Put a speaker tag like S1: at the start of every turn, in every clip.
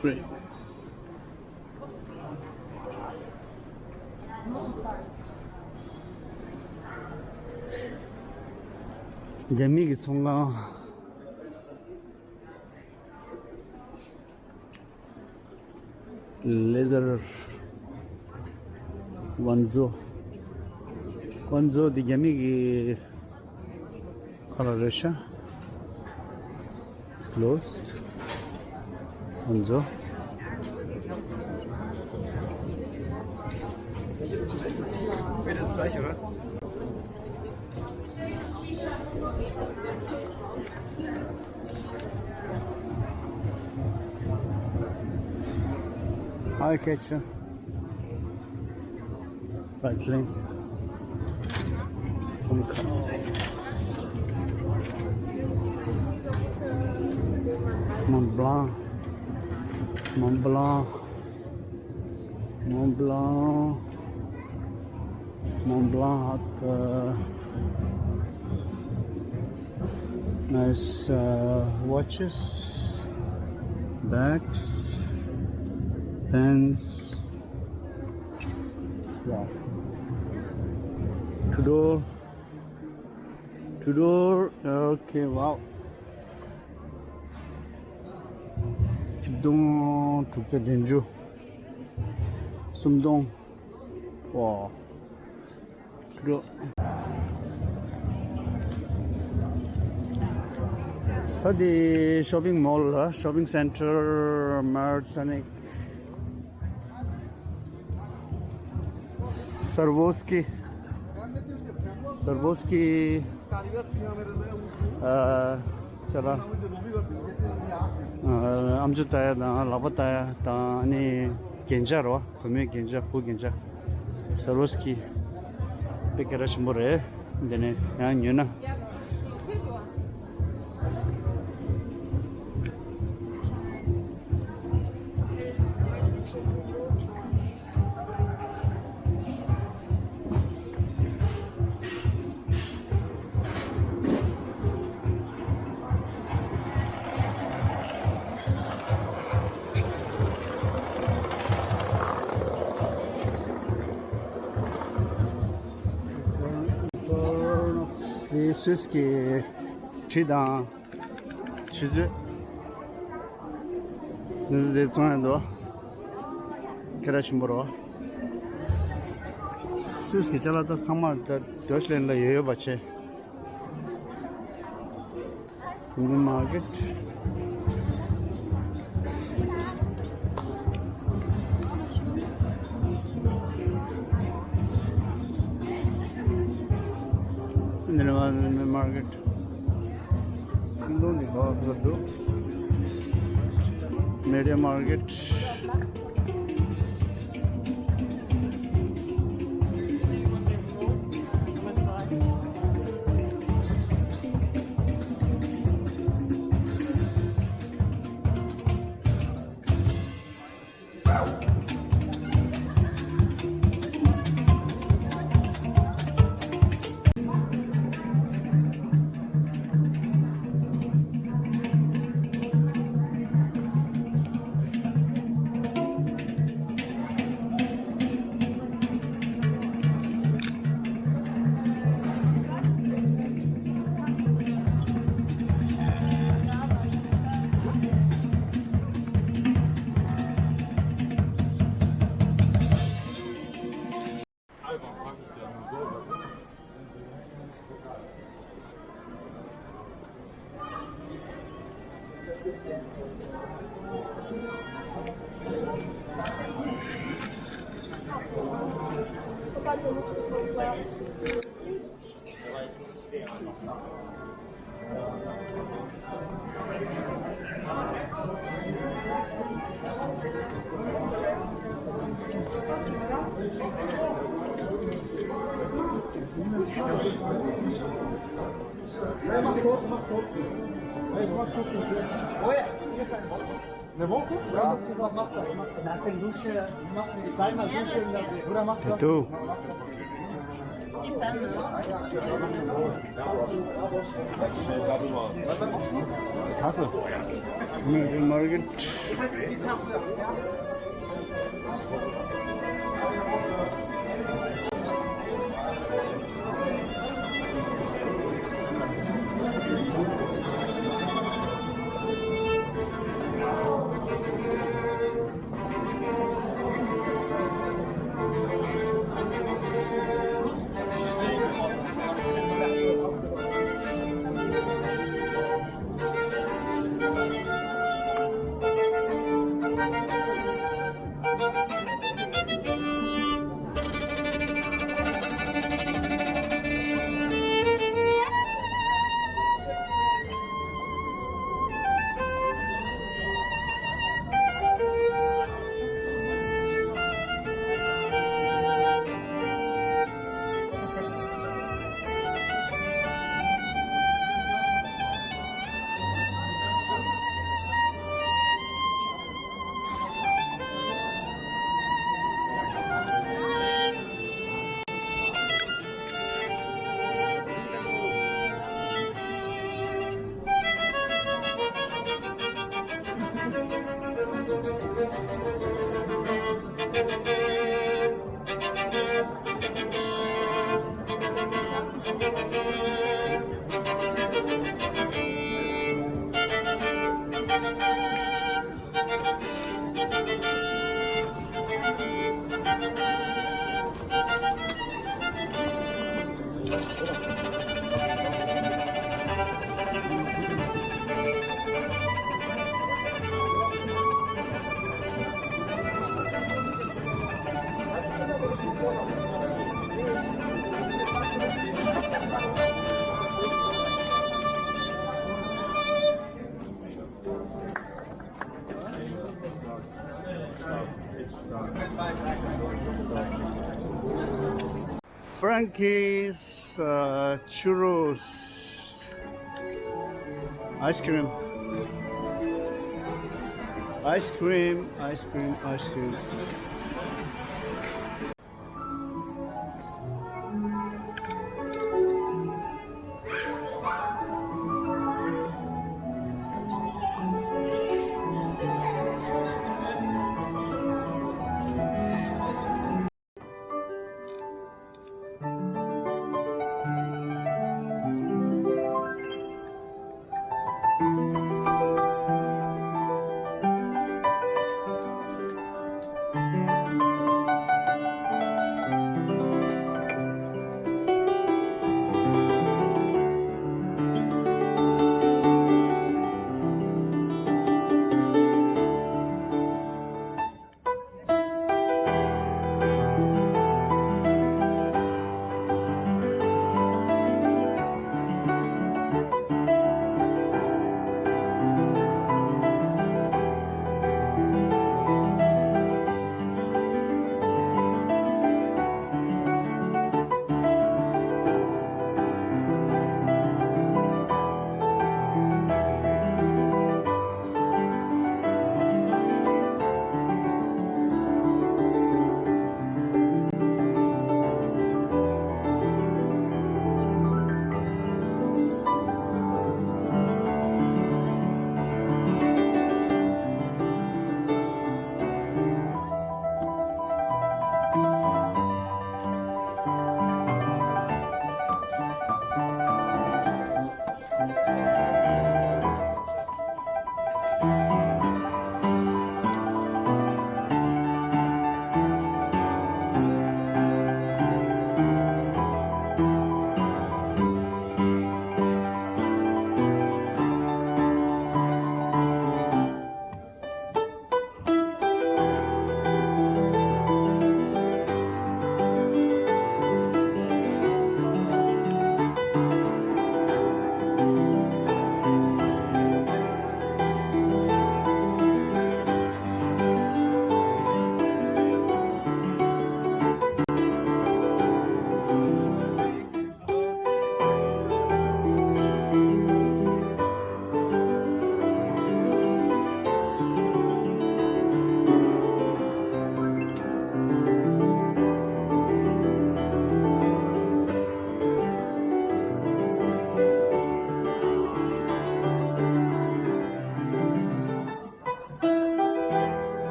S1: free. 재미기 총가 leather 원조 di 재미기 color it's closed 원조 Eye catcher, right lane, Mont Blanc, Mont Blanc, Mont Blanc, Mont Blanc had nice watches, bags, pens. Wow. Tudor. Okay, wow. Tudor, Tukta Denju. Sumdong. Wow. Tudor. The shopping mall, shopping center, Mart, Sonic. Swarovski चला आम주 ताया 나 라바타야 다 아니 괜찮아 분명 괜찮아 부 괜찮아 Swarovski 베케라시 뭐래 근데 그냥 유나 스위스키 치당 치즈 내 손에도 계란심으로 스위스키 잘라도 상만 더슬랜드 예요 받지 마켓 market media market
S2: Ne wolken? Ja, was macht er? Nach der Dusche macht er zweimal Dusche oder macht er?
S1: Du. Tasse. Guten Morgen. Frankie's churros, ice cream, ice cream, ice cream, ice cream.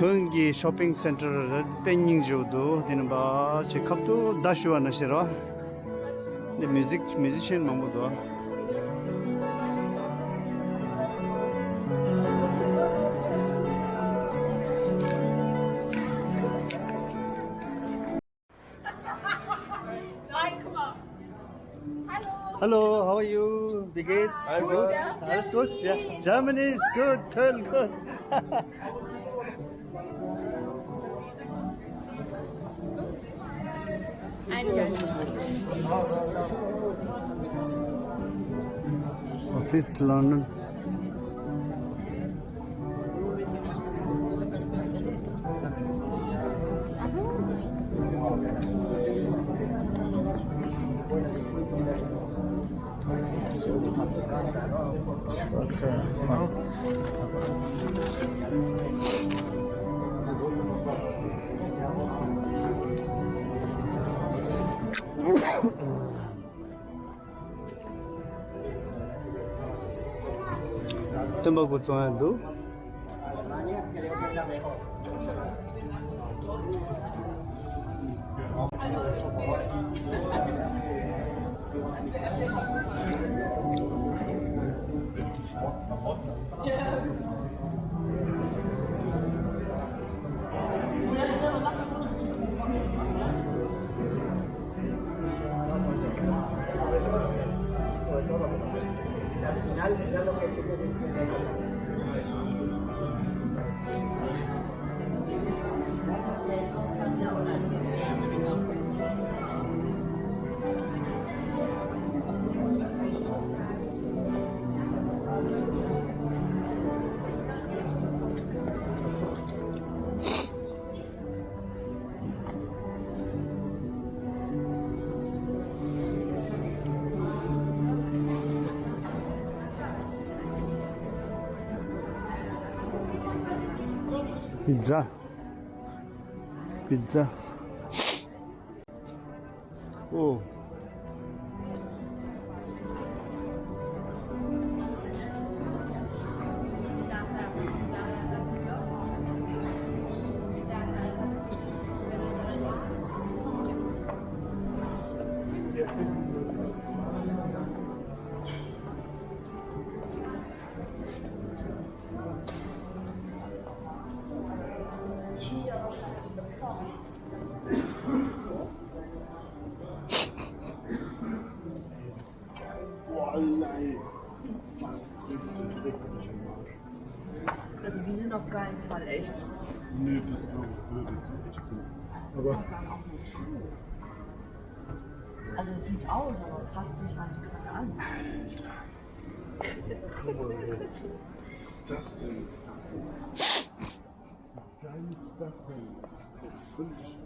S1: 건기 쇼핑 센터를 penning jodo din ba che kapto dashwa na shiro the musician mamudo
S3: Nein, guck mal. Hallo.
S1: hello, how are you? Wie geht's?
S3: Gut,
S1: Gut?
S3: ja.
S1: Alles gut? Ja. Germany is good, Köln good. Office London. Tembaku tsoyando. Pizza. Pizza. Oh.
S3: Also die sind auf keinen Fall echt.
S2: Nee, das glaube ich, würdest du echt so.
S3: Das ist doch dann auch nicht cool. Also es sieht aus, aber passt sich halt gerade an.
S2: Das denn? Wie geil ist das denn? Das ist so völlig.